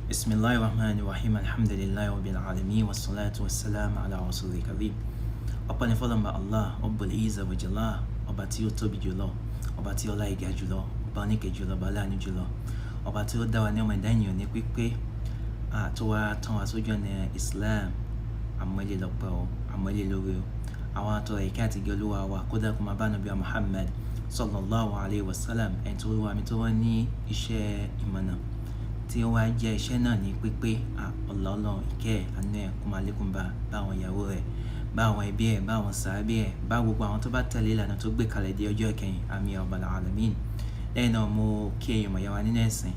Bismillahirrahmanirrahim. Alhamdulillahi rabbil alamin wassalatu wassalamu ala rasulil karim. Ọpẹ́ ni fọ́lọ́run Allah, Rabbul Izza wa Jalal, ọba tí ó tóbi jùlọ, ọba tí ọlá ìga jùlọ, ọba oníkẹ́ jùlọ, ọba aláàánú jùlọ, ọba tí ó dá wa ní ọmọ ẹ̀dá ènìyàn ní pípé, tó wá tán wa sójú ọ̀nà Islam. Àmọ́lé lọ́pẹ́ o, àmọ́lé lórí o. Àwọn àtọ̀rọ̀ ìkẹ́ àti ìgẹ́ Olúwa wa kódà kó máa bá Ànábì Muhammad sallallahu alayhi wa sallam, ẹni tó wá mi tó wá ní iṣẹ́ ìmọ̀nà tí ó wá jẹ́ iṣẹ́ náà ní pípé. Ọlọ́run ìkẹ́ àánú ẹ̀ kó máa lékún bá àwọn ìyàwó rẹ̀, bá àwọn ẹbí ẹ̀, bá àwọn sàábé ẹ̀, bá gbogbo àwọn tó bá tẹ̀lé ìlànà tó gbé kalẹ̀ di ọjọ́ ìkẹyìn. Àmín ya rabbal alamin. Lẹ́yìn náà mo kí ẹ̀yin ọmọ ìyá wa nínú ẹ̀sìn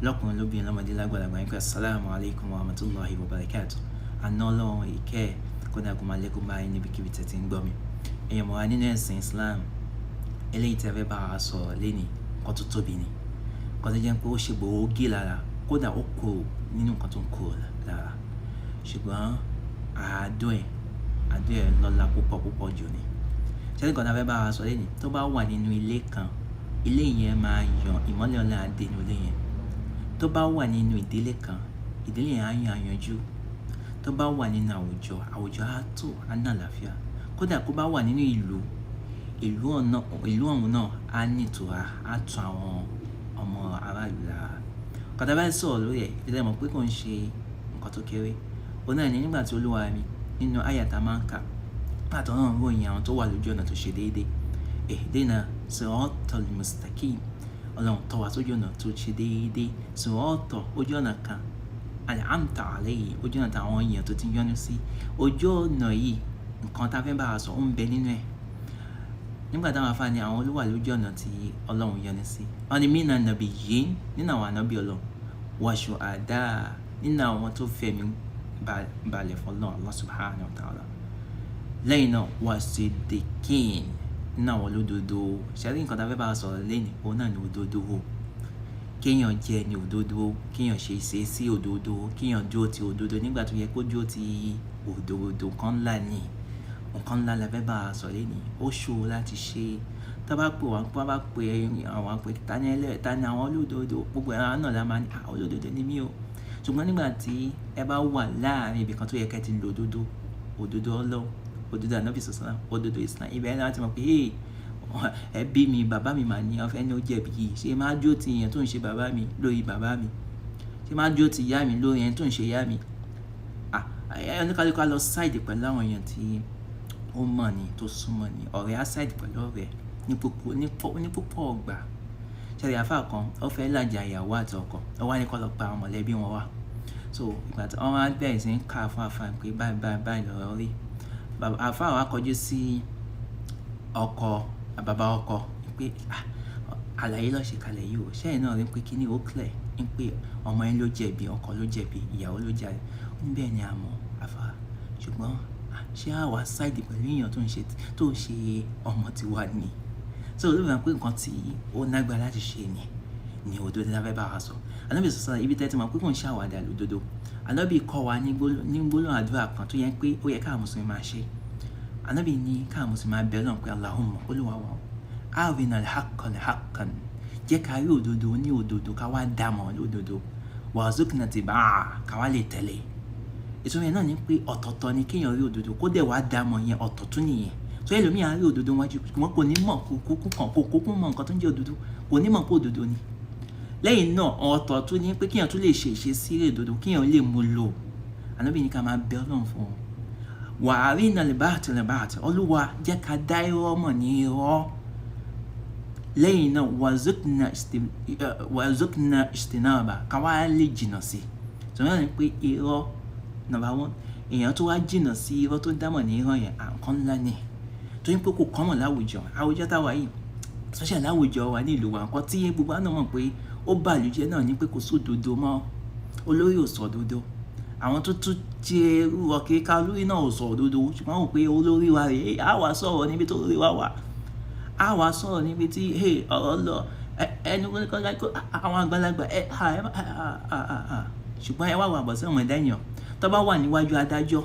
lọ́kùnrin lóbìnrin lọ́mọdé lágbàlagbà yín pé assalamu alaikum wa rahmatullahi wa barakatuh. Àná Ọlọ́run ìkẹ́ kó dà kó máa lékún bá yín níbikíbi tẹ́ ti ń gbọ́ mi. Ẹ̀yin ọmọ wa nínú ẹ̀sìn Islam, eléyìí tẹ́ fẹ́ bá wa sọ̀rọ̀ lénìí nǹkan tó tóbi ni, nǹkan tó jẹ́ pé ó ṣe gbòógì lára, kódà ó kó nínú nǹkan tó ń kó lára, ṣùgbọ́n àádọ́ ẹ̀ lọ́lá púpọ̀ jù ni. ṣé nǹkan tá a fẹ́ bá wa sọ lẹ́yìn tó bá wà nínú ilé kan, ilé yẹn máa yan ìmọ́lẹ̀ Ọlọ́run á dé nínú ilé yẹn. Tó bá wà nínú ìdílé kan, ìdílé yẹn á yan àyànjú. Tó bá wà nínú àwùjọ á tò, á ní àlàáfíà. Kódà kó bá wà nínú ìlú ọ̀hún náà á ní ìtura, á tún àwọn ọmọ aráàlú lára. Kọ́tà bá sọ̀rọ̀ lórí ẹ̀, ilé mọ̀ pé kò ń ṣe nǹkan tó kéré. Òun náà ni nígbà tí Olúwa mi nínú àyàtà máa ń kà, pàtó náà ń ròyìn àwọn tó wà lójú ọ̀nà tó ṣe déédéé. Ihdina siratal mustaqim. Ọlọ́run tọ́ wa sójú ọ̀nà tó ṣe déédéé. Siratal ojú ọ̀nà kan, an'amta alayhi ojú ọ̀nà táwọn èèyàn tó ti yọ́nú sí. Ojú ọ̀nà yìí nǹkan tá a fẹ́ bá a sọ ó ń bẹ nínú ẹ̀. Nígbà táwọn afáàní àwọn olówà lójú ọ̀nà tí Ọlọ́run yọ́nú sí, wọ́n ní mina nabiyyin nínú àwọn ànábì Ọlọ́run, wa shuhada nínú àwọn tó fẹ̀mí balẹ̀ fún Ọlọ́run Allah subhanahu wa ta'ala. Lẹ́yìn náà wa siddiqin nínú àwọn olódodo. ṣẹ́rí nǹkan tá a fẹ́ bá a sọ̀rọ̀ lẹ́yìn òun náà ni òdodo o. Kéèyàn jẹ́ ní òdodo, kéèyàn ṣe ìṣesí òdodo, kéèyàn dúró ti òdodo nígbà tó yẹ kó dúró ti òdodo. Nǹkan ńlá ni, nǹkan ńlá la fẹ́ bá a sọ lẹ́yìn. Ó ṣòro láti ṣe. Tá a bá pè wọ́n, tá a bá pè àwọn pé ta ni àwọn olódodo, gbogbo ẹ̀rọ náà la máa ní olódodo ni mí o. Ṣùgbọ́n nígbà tí ẹ bá wà láàrin ibì kan tó yẹ kẹ́ ti lo òdodo Ọlọ́run, òdodo Ànábì sallallahu, òdodo Islam, ibẹ̀ ẹ̀ náà ti mọ̀ pé ẹbí mi, bàbá mi mà ní ọ̀fẹ́ ní ó jẹ̀bi yìí. Ṣé máa dúró ti èèyàn tó ń ṣe bàbá mi lórí bàbá mi? Ṣé máa dúró ti ìyá mi lórí ẹni tó ń ṣe ìyá mi? Oníkálukú á lọ sáìdì pẹ̀lú àwọn èèyàn tí ó mọ̀ ni, tó súnmọ́ ni. Ọ̀rẹ́ á sáìdì pẹ̀lú ọ̀rẹ́ ní púpọ̀ ọgbà. ṣẹlẹ̀ àfáà kan ó fẹ́ làjà ìyàwó àti ọkọ, ó wá ní kó lọ pa àwọn mọ̀lẹ́bí wọn wá. So ìgbà tí wọ́n wá bẹ̀rẹ̀ sí ń kà fún àfáà pé báyìí lọ́rọ̀ rí, àfáà wa kọjú sí bàbá ọkọ pé àlàyé ló ṣe kalẹ̀ yìí o, ṣẹ́yìn náà rí pé kí ni ó clear ń pé ọmọ yẹn ló jẹ̀bi, ọkọ ló jẹ̀bi, ìyàwó ló jàre. Ó ní bẹ́ẹ̀ ni a mọ̀ àfáà, ṣùgbọ́n ṣé àwa sáìdì pẹ̀lú èèyàn tó ń ṣe ọmọ tiwa ni? So ló máa pé nǹkan tí ó nágbára láti ṣe ni òdodo la fẹ́ bá wa sọ. Ànábì sọ̀sọ̀ ibi tẹ́tí máa pé kò ń ṣàwàdà lódodo. Ànábì kọ́ wa ní gbólóhùn àdúrà kan tó yẹ pé ó yẹ káà mùsùlùmí máa ṣe. Ànábì ní káà mùsùlùmí máa bẹ̀ Ọlọ́run pé Allahumma Olúwa wa arina al-haqqa haqqan, jẹ́ ká rí òdodo ní òdodo, ká wá dámọ̀ lódodo, warzuqna ittiba'a, ká wá lè tẹ̀lé. Ìtumọ̀ náà ni pé ọ̀tọ̀ọ̀tọ̀ ni kéèyàn rí òdodo kó dẹ̀ wá dámọ̀ yẹn, ọ̀tọ̀ tún nìyẹn. So ẹlòmíà rí òdodo wájú wọn kò ní mọ̀ kókó mọ̀ nǹkan tó ń jẹ́ òdodo, kò ní mọ̀ pé òdodo ni. Lẹ́yìn náà ọ̀tọ̀ tún ní pé kéèyàn tún lè ṣe ìṣesí òdodo, kéèyàn lè mú lò. Ànábì ní ká máa bẹ Ọlọ́run fún wọn. Wa arina al-batila batil, Olúwa jẹ́ ká dá irọ́ mọ̀ ní irọ́. Lẹ́yìn náà warzuqna ijtinaba, ká wá lè jìnnà sí. Sọ̀rọ̀ náà ni pé irọ́ number one, èèyàn tó wá jìnnà sí irọ́ tó dámọ̀ ní irọ́ yẹn nǹkan ńlá ni. Tó ń pé kò kọ́mọ̀ àwùjọ táwa yìí, social láwùjọ wa ní ìlú wa, nǹkan tí gbogbo àná mọ̀ pé ó bàlújẹ́ náà ní pé kò sódodo mọ́, olórí ò sọ òdodo. Àwọn tó tún jẹ́ rúrọ̀ kíkà olórí náà ò sọ òdodo, ṣùgbọ́n wò pé olórí wa rèé, á wá sọ̀rọ̀ níbi tó olórí wa wà, á wá sọ̀rọ̀ níbi tí ọ̀rọ̀ lọ ẹnu kọ́ àwọn àgbàlagbà ṣùgbọ́n ẹ wá wà bọ̀ sí ọmọ ẹ̀dá ènìyàn tó bá wà níwájú adájọ́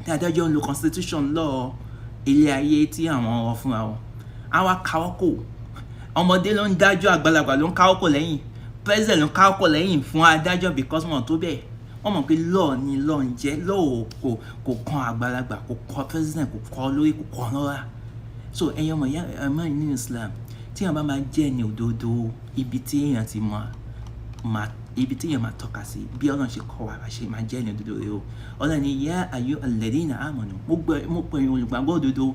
tí adájọ́ ń lo constitution law ilé ayé tí àwọn ọ̀rọ̀ fúnra wọn, á wá káwọ́ kò. Ọmọdé ló ń dájọ́, àgbàlagbà ló ń káwọ́ kò lẹ́yìn. president káwọ́kọ̀ lẹ́yìn fún adájọ́ because wọn tó bẹ́ẹ̀ wọ́n mọ̀ pé law ni law ń jẹ́ law kò kan àgbàlagbà kò kọ president kò kọ lórí kò kọ lọ́ra so ẹ̀yin ọmọ ìyá ẹ̀mọ́ ní Islam tí èèyàn bá máa jẹ́ ní òdodo ibi tí èèyàn ti ibi tí èèyàn máa tọ́ka sí bí Ọlọ́run ṣe kọ́ wa bá ṣe máa jẹ́ ní òdodo rẹ o Ọlọ́run ni yá ayú alladhina amanu mo pè yín olùgbàgbọ́ òdodo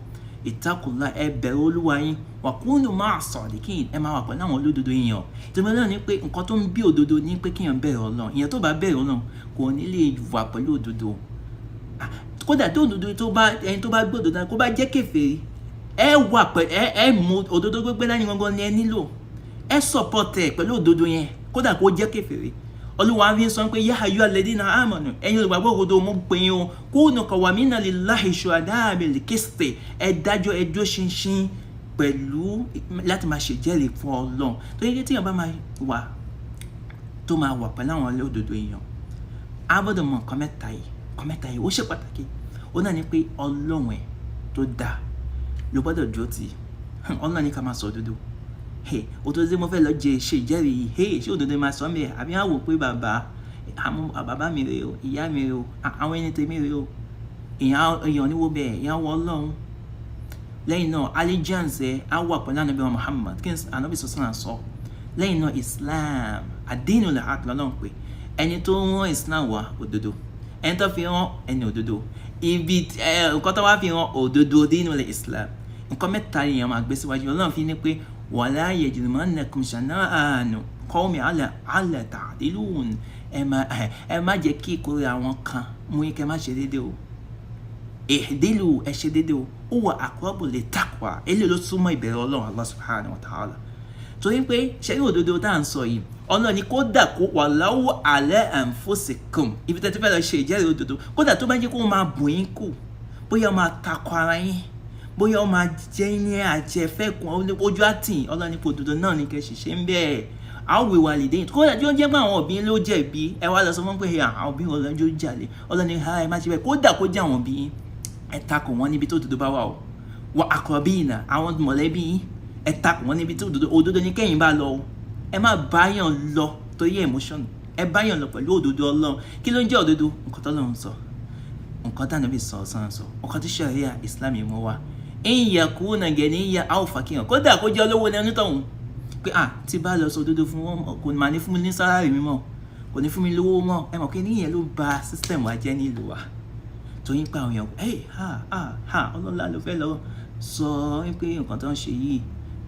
ìtakùnlá ẹ bẹ̀rù Olúwa yín wa kunu ma'a sadiqin ẹ máa wà pẹ̀lú àwọn olódodo èèyàn ìtumọ̀ náà ni pé nǹkan tó ń bí òdodo ni pé kéèyàn bẹ̀rù Ọlọ́run ìyẹn tó bá bẹ̀rù Ọlọ́run kò ní lè wà pẹ̀lú òdodo kódà tó òdodo ẹni tó bá gbé òdodo kó bá jẹ́ kèfèrí ẹ wà pẹ̀lú ẹ mú òdodo gbégbé lẹ́yìn gangan ni ẹ nílò ẹ support ẹ pẹ̀lú òdodo yẹn kódà kó jẹ́ kèfèrí Olúwa fi sọ pé yá ayú alladhina amanu ẹ̀yin olùgbàgbọ́ òdodo mo pè yín o kunu qawwamina lillahi shuhada'a bil qisti ẹ dájọ́ ẹ dúró ṣinṣin pẹ̀lú láti máa ṣèjẹ́rìí fún Ọlọ́run tó yẹ tí èèyàn bá máa wà tó máa wà pẹ̀lú àwọn olódodo èèyàn á gbọ́dọ̀ mọ nǹkan mẹ́ta yìí ó ṣe pàtàkì ó náà ní pé Ọlọ́run ẹ̀ tó dáa ló gbọ́dọ̀ dúró tì Ọlọ́run ní ká máa sọ òdodo òdodo tí mo fẹ́ lọ jẹ ṣe ìjẹ́rìí ṣé òdodo máa sọ mí ẹ̀ àbí wọ́n wò pé bàbá mi rè o ìyá mi rè o àwọn ẹni tèmi rè o èèyàn níwó bẹ́ẹ̀ èèyàn wọ Ọlọ́run lẹ́yìn náà allegiance ẹ̀ á wà pẹ̀lú ànábì Muhammad kí ànábì sọ́sọ́nà sọ lẹ́yìn náà Islam ad-dinul haq lọ́nà pé ẹni tó rán Islam wá òdodo ẹni tó fi rán ẹni òdodo ibi nǹkan tó wá fi rán òdodo dinul Islam nǹkan mẹ́ta èèyàn máa gbé síwájú Ọlọ́run fi ní pé wala yajrimannakum shana'anu qawmin ala ta'dilun ẹ má jẹ́ kí ìkórè àwọn kan mú yín kẹ́ má ṣe déédéé o ihdilu ẹ ṣe déédéé o huwa aqrabu lit-taqwa eléyìí ló súnmọ́ ìbẹ̀rù Ọlọ́run Allah subhanahu wa ta'ala torí pé ṣẹ́rí òdodo tá à ń sọ yìí Ọlọ́run ni kódà kó walau ala anfusikum ibi tẹ́tí fẹ́ lọ ṣe ìjẹ́rìí òdodo kódà tó bá jẹ́ kó máa bùn yín kù bóyá máa takọ ara yín bóyá ó máa jẹ́ ní àjẹfẹ́kùn ojú àtìn Ọlọ́run ní òdodo náà ní kẹ́ ṣiṣẹ́ ń bẹ́ẹ̀ àwọn ìwà lìdẹ́ yìí kódà tí ó jẹ́ pé àwọn òbí ló jẹ̀bi ẹ wá lọ sọ fún pé àwọn òbí wọn lọ́jọ́ jàlè Ọlọ́run ní ẹ má ṣe bẹ́ẹ̀ kódà kó jẹ́ àwọn òbí ẹ takò wọ́n níbi tó òdodo bá wà o wà aqrabina àwọn mọ̀lẹ́bí ẹ takò wọ́n níbi tó òdodo ní kẹ́yìn bá lọ o ẹ má báyàn lọ torí emotion ẹ báyàn lọ pẹ̀lú òdodo Ọlọ́run kí ló ń jẹ́ òdodo nǹkan t'Ọlọ́run sọ nǹkan tí Ànábì sọ nǹkan tí ṣàríà Islam mú wá yakuna ganiyyan aw faqiran kódà kó jẹ́ olówó ní onítọ̀hún pé tí bá lọ sọ òdodo fún wọn kò ní máa ní fún mi ní sálárì mi mọ́ kò ní fún mi lówó mọ́ ẹ mọ̀ pé níyẹn ló ba system wa jẹ́ nílùú wa torí pé àwọn èèyàn ọlọ́lá ló fẹ́ lọ sọ pé nǹkan tó ń ṣe yìí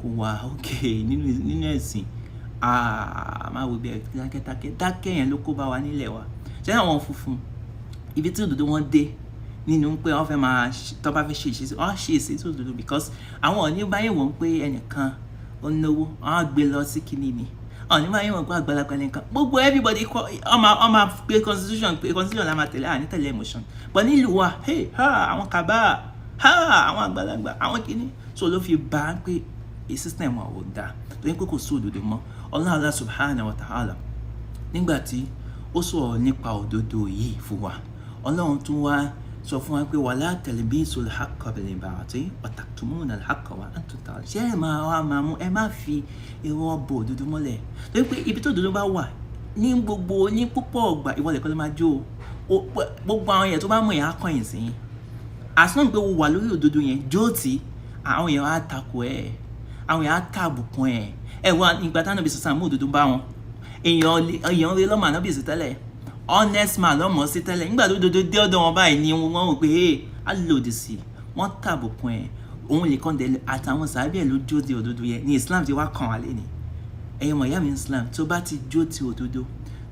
kò wà òkè nínú ẹ̀sìn máa wo bí ẹ dákẹ́ yẹn ló kó bá wa nílẹ̀ wa ṣé àwọn funfun ibi tí òdodo wọn dé nínú pé wọ́n fẹ́ máa tó bá fẹ́ ṣe ìṣesí wọ́n ṣe ìṣesí òdodo because àwọn ò ní báyìí wọ́n pé ẹnìkan ó náwó wọ́n á gbé lọ sí kíní ni àwọn ò ní báyìí wọ́n pé àgbàlagbà nìkan gbogbo everybody ọmọ pé constitution la máa tẹ̀lé àní tẹ̀lé emotion but nílùú wa àwọn kàbá àwọn àgbàlagbà àwọn kíní so ló fi bá pé system wa ò dáa torí pé kò sí òdodo mọ́ Allah subhanahu wa ta'ala nígbà tí ó sọ̀rọ̀ nípa òdodo yìí fún wa Ọlọ́run tún wá sọ fún wa pé wala talbisul haqqa bil batil wa taktumuna al haqqa wa antum ta'lamun ṣé ẹ máa mú ẹ má fi irọ́ bò òdodo mọ́lẹ̀ torí pé ibi tó òdodo bá wà ní púpọ̀ ọgbà ìwọlẹ̀ kan ló máa jó gbogbo àwọn èèyàn tó bá mọ̀ yẹn á kọ̀yìn sí yín àsìnà pé o wà lórí òdodo yẹn jó tí àwọn èèyàn á takò ẹ àwọn èèyàn á tàbùkùn ẹ wá nígbà táwọn òbí sọ̀sán mú òdodo bá wọn èèyàn rí lọ́mọ àná bí èsì tẹ́lẹ̀ honest man lọ́mọ sí tẹ́lẹ̀ nígbà tó dodo dé ọ̀dọ̀ wọn báyìí ni wọ́n rò pé á lòdì sí wọ́n tàbùkùn ẹ̀ òun lè kàn dé àtàwọn sàábẹ̀ ló jó ti òdodo yẹn ní Islam ti wá kàn wá lé ní ẹ̀yìn mọ̀ ìyá mi Islam tó bá ti jó ti òdodo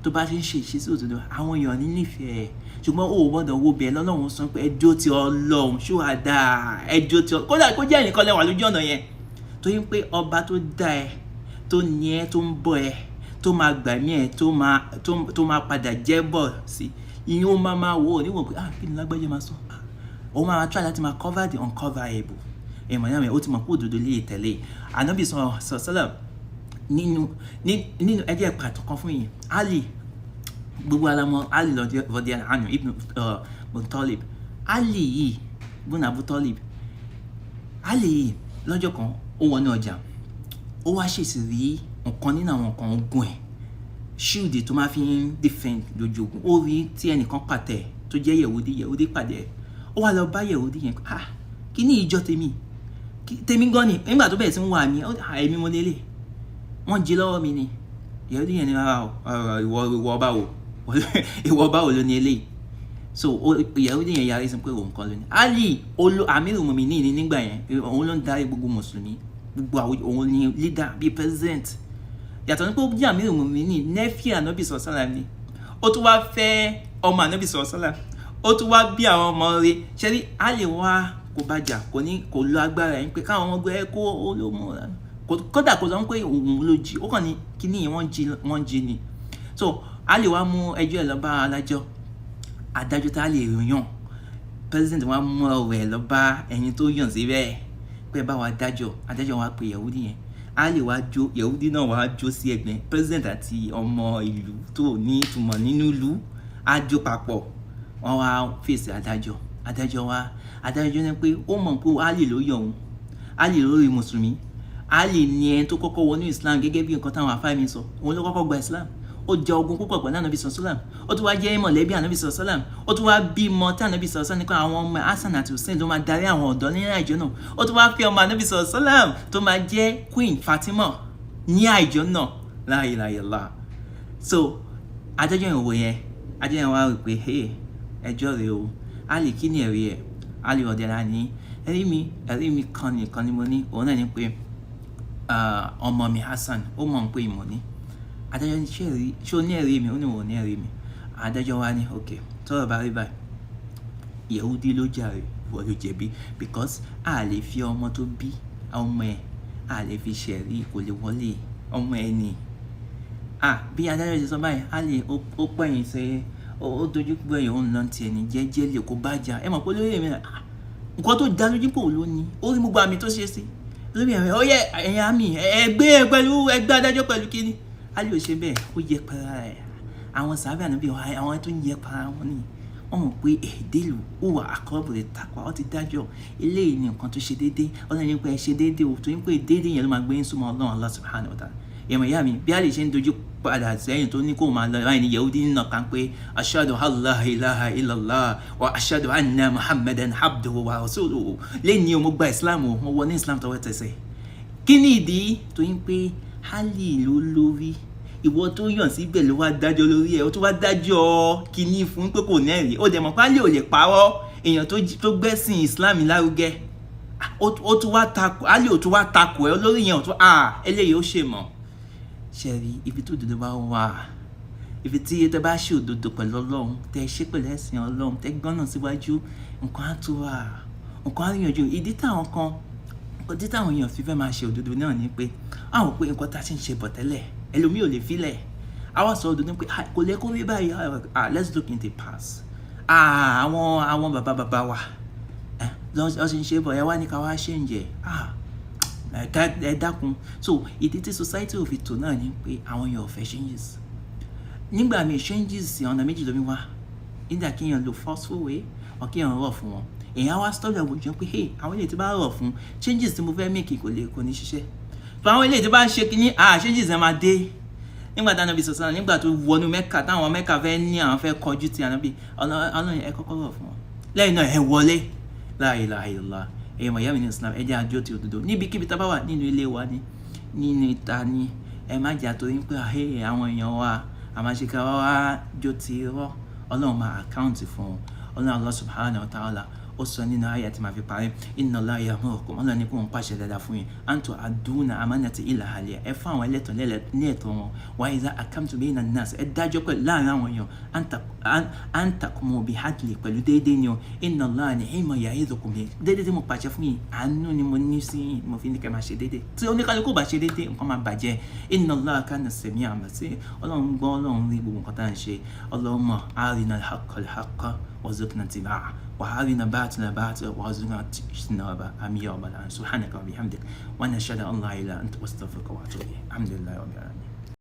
tó bá ti ń ṣe ìṣesí òdodo àwọn èèyàn ní nífẹ̀ẹ́ ṣùgbọ́n ó gbọ́dọ̀ wo bẹ́ẹ̀ lọ́lọ́run sọ pé ẹjọ́ ti Ọlọ́run ṣúwádà ẹjọ́ ti Ọlọ́run kódà kó jẹ́ ẹnìkan lẹ́wà lójú ọ̀nà yẹn torí pé ọba tó dá ẹ tó ní ẹ tó ń bọ̀ ẹ tó máa gbà mí ẹ tó máa padà jẹ́ bọ̀ sí ìyẹn ó máa wò ó níwọ̀n pé kí ni lágbájá máa sọ ó máa try láti máa cover the uncoverable ẹ̀mọ̀ yàrá ó ti mọ̀ pé òdodo lè tẹ̀lé Ànábì sọ̀sọ́lá nínú ẹjẹ́ pàtó kan fún yìí Ali gbogbo alamọ Ali lọ́dí àánú Ibn Abu Talib Ali yìí Ibn Abu Talib Ali yìí lọ́jọ́ kan ó wọnú ọjà ó wá ṣèṣì rí nǹkan nínú àwọn nǹkan ogun ẹ̀ shield tó máa fi ń defend lójú ogun. Ó rí tí ẹnìkan pàtẹ tó jẹ́ Yẹ̀húdí pàdé ẹ̀. Ó wá lọ bá Yẹ̀húdí yẹn, kí ni ìjọ tèmi gan ni, nígbà tó bẹ̀rẹ̀ sí ń wà mí, èmi mo lélẹ̀, wọ́n jí lọ́wọ́ mi ni. Yẹ̀húdí yẹn ni rárá ìwọ báwo ló ní eléyìí. So Yẹ̀húdí yẹn yarí sí pé òun kan ló ní. Ali Amirul Mu'minin ní nígbà yẹn, òun ló ń darí gbogbo mùsùlùmí, gbogbo òun ni leader bíi president. Yàtọ̀ ní pé ó jẹ́ Amirul Mu'minin, nephew Ànábì sallallahu ni. Ó tún wá fẹ́ ọmọ Ànábì sallallahu, ó tún wá bí àwọn ọmọ rẹ̀. Ṣẹ́rí Ali wá kò bá jà, kò lo agbára yẹn pé káwọn ọmọ ẹgbẹ́ kó olómọ rẹ̀. Kódà kò sọ pé òun ló jí, ó kàn ní kíní yẹn wọ́n jí ni. So Ali wá mú ẹjọ́ ẹ̀ lọ bá adájọ́ tá a lè yàn. President wá mú ọ̀rọ̀ ẹ̀ lọ bá ẹni tó yàn síbẹ̀ pé bá wa adájọ́ wa pe Yẹ̀húdí yẹn. Ali wá jó, Yẹ̀húdí náà wá jó sí ẹ̀gbẹ́. President àti ọmọ ìlú tó ní ìtumọ̀ nínú ìlú á jó papọ̀. Wọ́n wá fèsì adájọ́ ní pé ó mọ̀ pé Ali ló yàn òun, Ali lórí mùsùlùmí. Ali ni ẹni tó kọ́kọ́ wọnú Islam gẹ́gẹ́ bí nǹkan táwọn afáà mi sọ. Òun ló kọ́kọ́ gba Islam. Ó jẹ ogun púpọ̀ pẹ̀lú Ànábì sallallahu. Ó tún wá jẹ́ mọ̀lẹ́bí Ànábì sallallahu. Ó tún wá bímọ tí Ànábì sallallahu nípa àwọn ọmọ Hassan àti Hussein tó máa darí àwọn ọ̀dọ́ ní àìjọ náà. Ó tún wá fi ọmọ Ànábì sallallahu tó máa jẹ́ Queen Fatima ní àìjọ náà. La ilaha illallah. So adájọ́ ìwò yẹn, adájọ́ yẹn wá rò pé ẹjọ́ rẹ̀ o, Ali kí ni ẹ̀rí ẹ̀? Ali ọ̀dẹ̀lá ní ẹ̀rí mi kan nìkan ni mo ní, òun náà ní pé ọmọ mi Hassan ó mọ̀ pé ìmọ̀ ní. Adájọ́ ní ṣé o ní ẹ̀rí mi? Ó ní òun ní ẹ̀rí mi. Adájọ́ wa ní ok, tọ́rọ̀ bá rí báyìí, Yẹ̀húdí ló jàre, ìwọ ló jẹ̀bi, because a lè fi ọmọ tó bí ọmọ ẹ̀, a lè fi ṣẹ̀rí, kò lè wọlé ọmọ ẹ̀ ni. Bí adájọ́ ṣe sọ báyìí, a lè ó pẹ̀yìn ṣe ó dojú pé ẹ̀yọ̀ ń lọ ti ẹni jẹ́jẹ́ lè kó bá jà. Ẹ mọ̀ pé lórí ẹ̀mí nǹkan tó dá lójú pò ló ní, ó rí gbogbo àmì tó ṣe sí lórí ẹ̀mí. Ó yẹ ẹ̀yìn àmì ẹgbẹ́ adájọ́ pẹ̀lú kíní. Ali ò ṣe bẹ́ẹ̀, ó yẹ para ẹ̀. Àwọn sàhábà Ànábì àwọn tó ń yẹ para wọn ni wọ́n mọ̀ pé èdèlù ó wà àkọ́bùrẹ̀ taqwa, ó ti dájọ́ eléyìí ní nǹkan tó ṣe déédéé. Ọlọ́run ní pé ẹ ṣe déédéé o, tó ń pè déédéé yẹn ló máa gbé yín súnmọ́ Ọlọ́run Allah subhanahu wa ta'ala. Ẹ̀mọ̀ ìyá mi, bí Ali ṣe ń dojú padà sẹ́yìn tó ní kó máa lọ láì ní Yẹ̀húdí nínú kan pé ashhadu an la ilaha illallah wa ashhadu anna Muhammadan abduhu wa rasuluhu. Lẹ́yìn mo gba Islam o, mo wọ ní Islam tọwọ́ tẹsẹ̀. Kí ni ìdí? tó ń pé Ali ló lórí, ìwọ tó yàn síbẹ̀ ló wá dájọ́ lórí ẹ̀, ó tún wá dájọ́ kíní fún pé kò nẹ́rìí. Ó dẹ̀ mọ̀ pé Ali ò lè parọ́, èèyàn tó gbẹ́sìn Islam lárugẹ. Ó tún wá takò, Ali ò tún wá takò ẹ̀ lórí yẹn, ó tún eléyìí ó ṣe mọ̀. Ṣẹ̀rí ibi tó òdodo bá wà, ibi tí tẹ bá ṣe òdodo pẹ̀lú Ọlọ́run, tẹ ṣe pẹ̀lú ẹ̀sìn Ọlọ́run, tẹ gbọ́nà síwájú, nǹkan á tún wà, nǹkan á ríyànjú. Ìdí táwọn èèyàn fi fẹ́ máa ṣe òdodo náà ni pé àwọn pé nǹkan tá a ṣe ń ṣe bọ̀ tẹ́lẹ̀ ẹlòmíì ò lè filẹ̀. Àwa sọ òdodo pé kò lè kó rí báyìí. Let's look in the past. Àwọn bàbá wa lọ sí ń ṣe bọ̀ ẹ wá ní ká wá ṣe ń jẹ. Ẹ dákun. So ìdí tí society ò fi tò náà ni pé àwọn èèyàn ò fẹ́ changes. Nígbà míì changes ọ̀nà méjì ló mi wá. Either kí èèyàn lo forceful way or kí èèyàn rọ̀ fún wọn. Èèyàn wá study àwùjọ pé àwọn ilé tí bá rọ̀ fún changes tí mo fẹ́ make kò ní ṣiṣẹ́. Fún àwọn ilé tí bá ń ṣe kíní changes ẹ máa dé. Nígbà tí Ànábì sọ̀sán, nígbà tó wọnú Mẹ́kà táwọn Mẹ́kà fẹ́ ní àwọn fẹ́ kọjú ti Ànábì, Ọlọ́run ẹ kọ́kọ́ rọ̀ fún wọn. Lẹ́yìn náà ẹ wọlé. La ilaha illallah. Ẹ̀yẹ̀mọ̀ ìyá mi ní Islam, ẹ jẹ́ àjọ ti òdodo. Níbikíbi tá bá wà, nínú ilé wa ni, nínú ìta ni, ẹ má jà torí pé àwọn èèyàn wa àmàṣekà wá jó ti rọ́. Ọlọ́run máa account fún wọn. Ọlọ́run Allah subhanahu wa ta'ala ó sọ nínú àyà tí màá fi parí, inna Allaha ya'murukum, Ọlọ́run ní kó ń pàṣẹ dáadáa fún yín, an tu'adduna amanati ila ahliha, ẹ fún àwọn ẹlẹ́tọ̀ ní ẹ̀tọ́ wọn, wa idha hakamtum bayna an-nas, ẹ dájọ́ pẹ̀lú láàrin àwọn èèyàn, an tahkumu bil-'adli, pẹ̀lú déédéé ni o, inna Allaha ni'ma ya'idukum bihi, déédéé tí mo pàṣẹ fún yín, àánú ni mo ní sí yín, mo fi ní kẹ́ máa ṣe déédéé. Tí oníkálukú bá ṣe déédéé, nǹkan máa bàjẹ́. Inna Allaha kana sami'an basira, Ọlọ́run gbọ́, Ọlọ́run rí gbogbo nǹkan tá à ń ṣe. Allahumma arina al-haqqa al-haqqa warzuqna ittiba'ahu وأرنا باطلا باطلا وارزقنا اجتنابه. آمين يا رب العالمين. سبحانك وبحمدك ونشهد أن لا إله إلا أنت واستغفرك وأتوب إليك. الحمد لله رب العالمين.